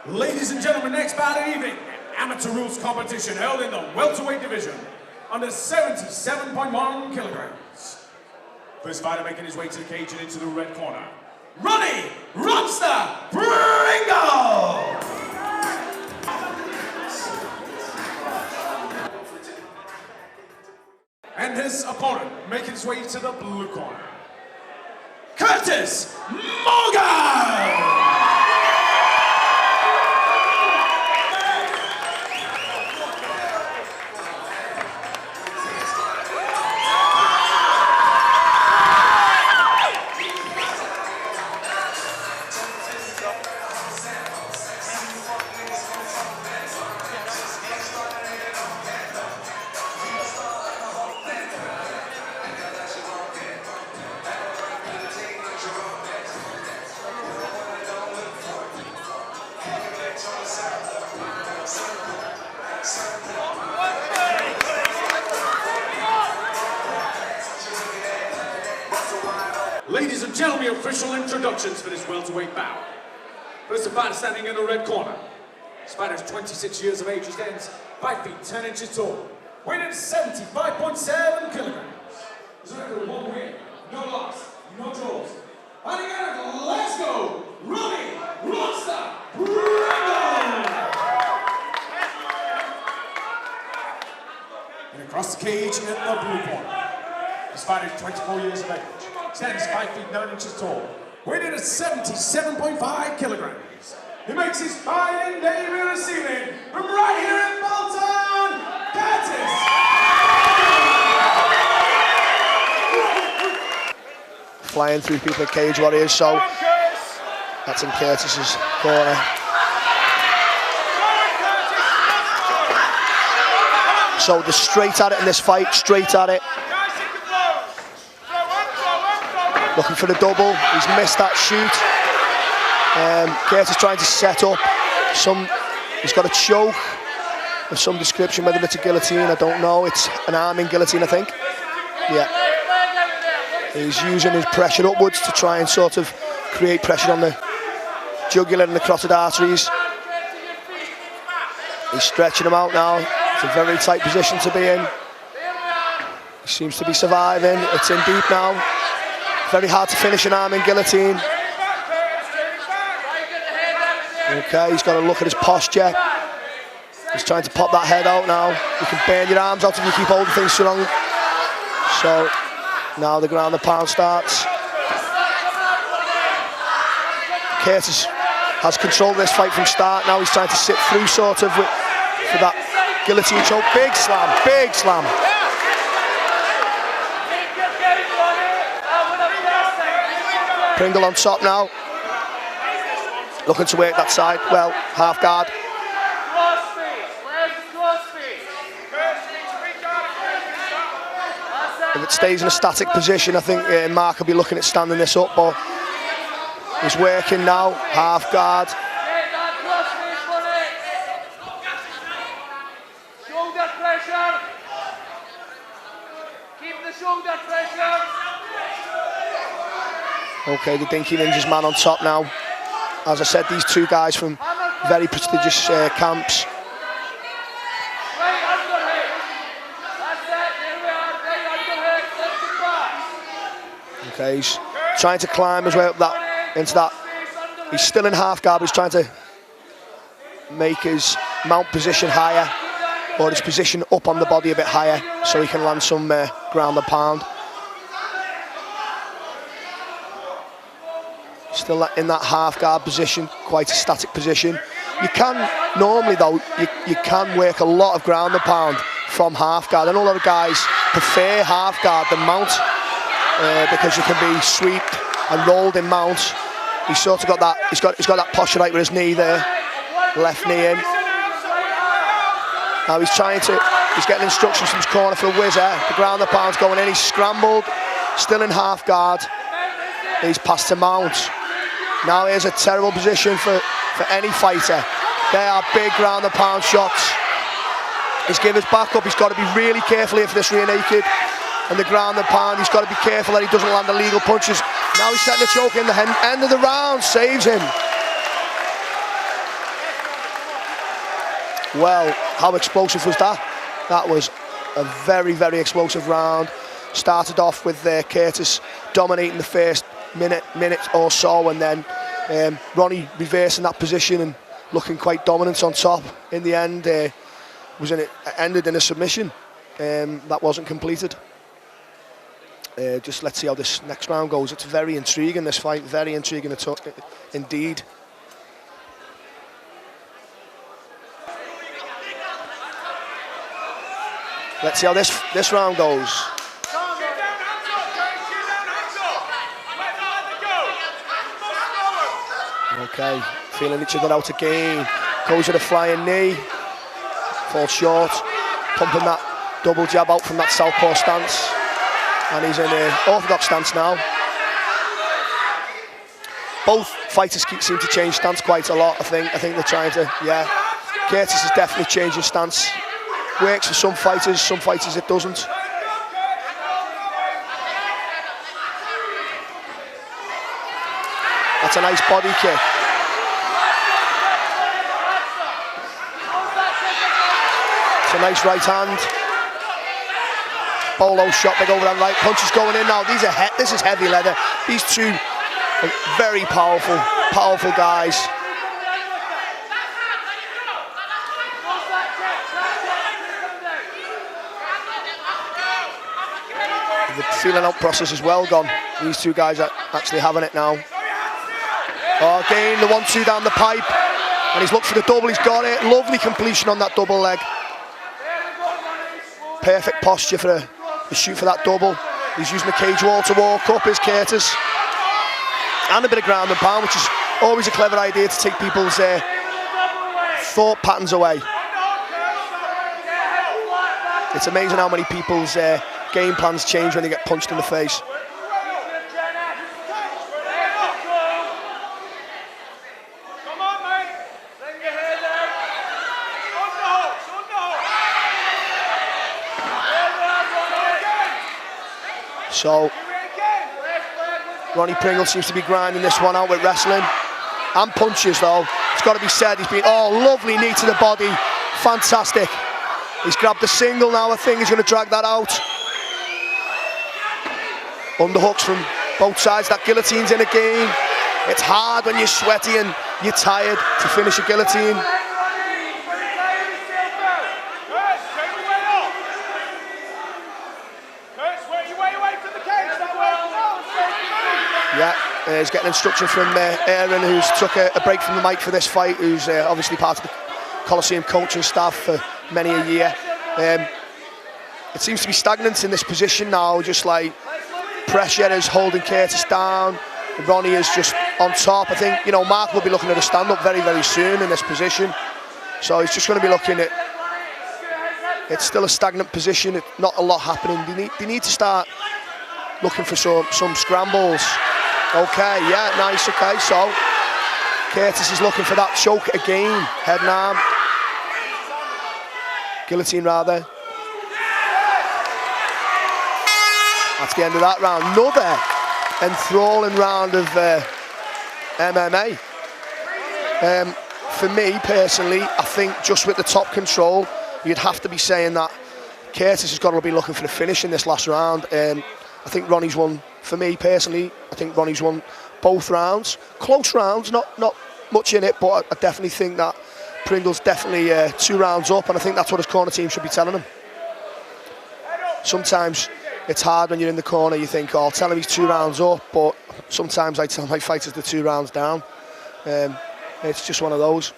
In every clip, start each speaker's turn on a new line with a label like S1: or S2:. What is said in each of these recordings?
S1: Ladies and gentlemen, next bout of the evening, amateur rules competition held in the welterweight division under 77.1 kilograms. First fighter making his way to the cage and into the red corner, Ronnie Pringle! And his opponent making his way to the blue corner, Curtis Morgan! Ladies and gentlemen, official introductions for this welterweight bout. First, a fighter standing in the red corner. This fighter is 26 years of age. He stands 5 feet 10 inches tall, weighing at 75.7 kilograms. His record of 1 win, no loss, no draws. Fighting out of Glasgow, Ronnie Pringle! And across the cage in the blue corner. This fighter is 24 years of age. Stands 5 feet 9 inches tall, weighted at 77.5 kilograms. He makes his fighting debut this evening from right here in Bolton, Curtis!
S2: Flying through people at Cage Warriors, so that's in Curtis's corner. So they're straight at it in this fight, straight at it. Looking for the double, he's missed that shoot. Curtis trying to set up he's got a choke of some description, whether it's a guillotine, I don't know. It's an arming guillotine, I think. Yeah. He's using his pressure upwards to try and sort of create pressure on the jugular and the carotid arteries. He's stretching him out now. It's a very tight position to be in. He seems to be surviving. It's in deep now. Very hard to finish an arming guillotine. Okay, he's got to look at his posture. He's trying to pop that head out now. You can burn your arms out if you keep holding things so long. So now the ground and pound starts. Curtis has control of this fight from start. Now he's trying to sit through sort of for that guillotine choke. Big slam, big slam. Pringle on top now, looking to work that side, well, half guard. If it stays in a static position, I think Mark will be looking at standing this up, but he's working now, half guard.
S3: Shoulder pressure. Keep the shoulder pressure.
S2: Okay, the Dinky Ninja's man on top now. As I said, these two guys from very prestigious camps. Okay, he's trying to climb his way up into that. He's still in half guard, but he's trying to make his mount position higher, or his position up on the body a bit higher, so he can land some ground and pound. Still in that half guard position, quite a static position. You can, normally though, you can work a lot of ground and pound from half guard. I know a lot of guys prefer half guard than mount because you can be swept and rolled in mount. He's sort of got that, he's got that posture right with his knee there, left knee in. Now he's getting instructions from his corner for a whizzer. The ground and pound's going in, he's scrambled, still in half guard. He's passed to mount. Now here's a terrible position for any fighter. They are big ground and pound shots. He's given his back up. He's got to be really careful here for this rear naked. And the ground and pound, he's got to be careful that he doesn't land illegal punches. Now he's setting the choke in the end of the round, saves him. well. How explosive was that? That was a very, very explosive round. Started off with Curtis dominating the first minute or so, and then Ronnie reversing that position and looking quite dominant on top. In the end, ended in a submission that wasn't completed. Just let's see how this next round goes. It's very intriguing, this fight, very intriguing indeed. Let's see how this round goes. Okay, feeling each other out again. Goes with a flying knee. Falls short. Pumping that double jab out from that southpaw stance. And he's in an orthodox stance now. Both fighters seem to change stance quite a lot, I think. I think they're trying to, yeah. Curtis is definitely changing stance. Works for some fighters it doesn't. That's a nice body kick. It's a nice right hand. Bolo shot, big overhand right. Punches going in now. This is heavy leather. These two are very powerful guys. The feeling out process is well gone. These two guys are actually having it now. Oh, again, the 1-2 down the pipe. And he's looked for the double, he's got it. Lovely completion on that double leg. Perfect posture for the shoot for that double. He's using the cage wall to walk up, is Curtis. And a bit of ground and pound, which is always a clever idea to take people's thought patterns away. It's amazing how many people's game plans change when they get punched in the face. So, Ronnie Pringle seems to be grinding this one out with wrestling and punches though. It's got to be said, he's been, lovely knee to the body, fantastic. He's grabbed the single now, I think he's going to drag that out. Underhooks from both sides, that guillotine's in again. It's hard when you're sweaty and you're tired to finish a guillotine. Yeah, he's getting instruction from Aaron, who's took a break from the mic for this fight, who's obviously part of the Coliseum coaching staff for many a year. It seems to be stagnant in this position now, just like pressure is holding Curtis down. Ronnie is just on top. I think, Mark will be looking at a stand-up very, very soon in this position. So he's just going to be looking at, it's still a stagnant position, not a lot happening. They need to start looking for some scrambles. Okay, yeah, nice, okay, so Curtis is looking for that choke again, head and arm. Guillotine rather. That's the end of that round. Another enthralling round of MMA. For me personally, I think just with the top control, you'd have to be saying that Curtis has got to be looking for the finish in this last round. I think Ronnie's won, for me personally, I think Ronnie's won both rounds. Close rounds, not much in it, but I definitely think that Pringle's definitely 2 rounds up, and I think that's what his corner team should be telling him. Sometimes it's hard when you're in the corner, you think, oh, tell him he's 2 rounds up, but sometimes I tell my fighters they're 2 rounds down. It's just one of those.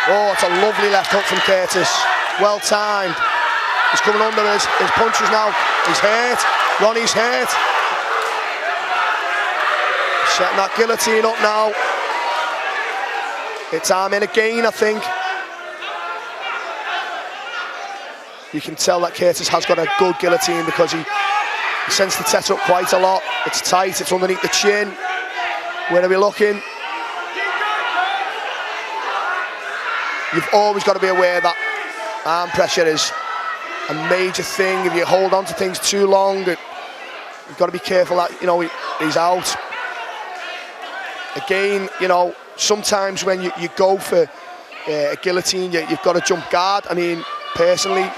S2: Oh, it's a lovely left hook from Curtis. Well timed. He's coming under his punches now. He's hurt. Ronnie's hurt. Setting that guillotine up now. It's arm in again, I think. You can tell that Curtis has got a good guillotine because he sends the tether up quite a lot. It's tight, it's underneath the chin. Where are we looking? You've always got to be aware that arm pressure is major thing. If you hold on to things too long, you've got to be careful that, you know, he's out. Again, you know, sometimes when you go for a guillotine, you've got to jump guard. I mean, personally,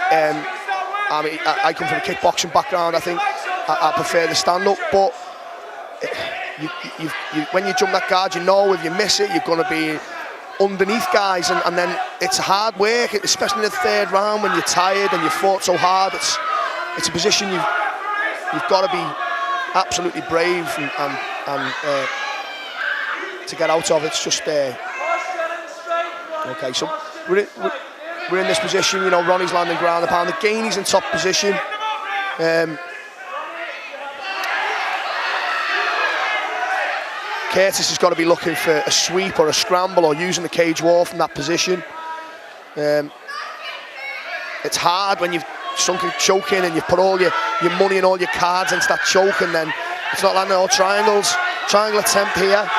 S2: I come from a kickboxing background. I think I prefer the stand-up, but when you jump that guard, you know if you miss it, you're going to be underneath guys, and then it's hard work, especially in the third round when you're tired and you fought so hard. It's a position you've got to be absolutely brave and to get out of. It's just okay. So we're in this position. You know, Ronnie's landing ground and pound. Again, he's in top position. Curtis has got to be looking for a sweep or a scramble or using the cage wall from that position. It's hard when you've sunk in choking and you've put all your money and all your cards into that choke, and then it's not landing all triangles. Triangle attempt here.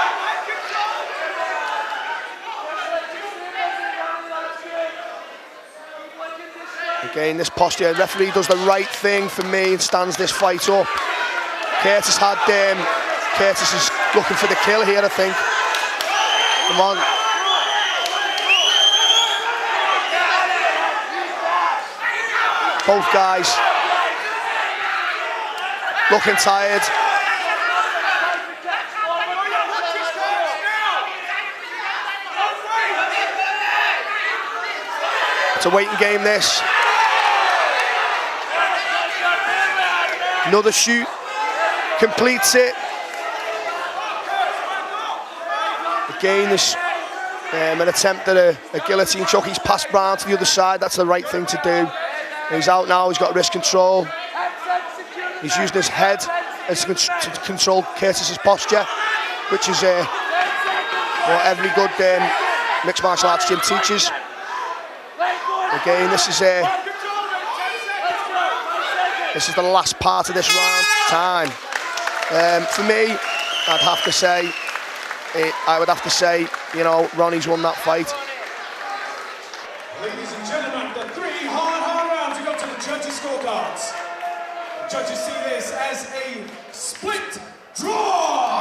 S2: Again, this posture, the referee does the right thing for me and stands this fight up. Curtis is looking for the kill here, I think. Come on. Both guys looking tired. It's a waiting game, this. Another shoot, completes it. Again, this an attempt at a guillotine choke. He's passed Brown to the other side. That's the right thing to do. He's out now. He's got wrist control. He's using his head to control Curtis's posture, which is what every good mixed martial arts gym teaches. Again, this is the last part of this round. Time. For me, I would have to say, you know, Ronnie's won that fight.
S1: Ladies and gentlemen, the 3 hard rounds have got to the judges' scorecards. The judges see this as a split draw.